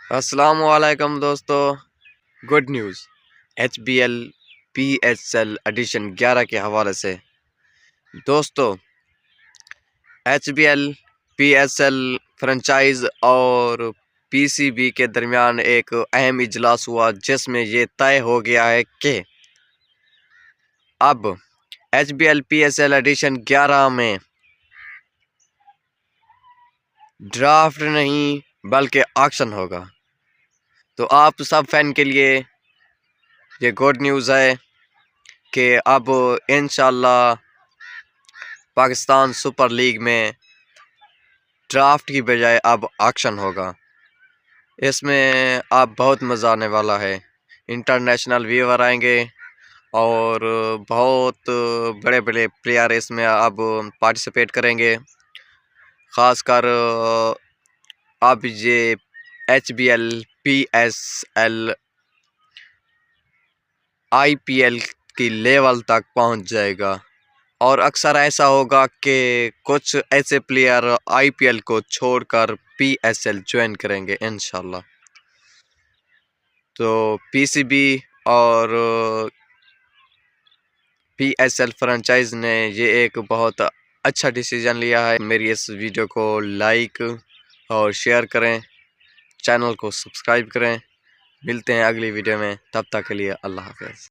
अस्सलाम वालेकुम दोस्तों। Good news HBL PSL edition 11 के हवाले से। दोस्तों, HBL PSL फ्रेंचाइज और PCB के दरमियान एक अहम इजलास हुआ जिसमें ये तय हो गया है कि अब HBL PSL एडिशन 11 में ड्राफ्ट नहीं बल्कि ऑक्शन होगा। तो आप सब फैन के लिए ये गुड न्यूज़ है कि अब इंशाल्लाह पाकिस्तान सुपर लीग में ड्राफ्ट की बजाय अब ऑक्शन होगा। इसमें अब बहुत मज़ा आने वाला है। इंटरनेशनल व्यूअर आएंगे और बहुत बड़े बड़े प्लेयर इसमें अब पार्टिसिपेट करेंगे। ख़ासकर अब ये HBL PSL IPL की लेवल तक पहुंच जाएगा और अक्सर ऐसा होगा कि कुछ ऐसे प्लेयर IPL को छोड़कर PSL ज्वाइन करेंगे इंशाल्लाह। तो PCB और PSL फ्रेंचाइज ने ये एक बहुत अच्छा डिसीजन लिया है। मेरी इस वीडियो को लाइक और शेयर करें, चैनल को सब्सक्राइब करें। मिलते हैं अगली वीडियो में, तब तक के लिए अल्लाह हाफ़िज़।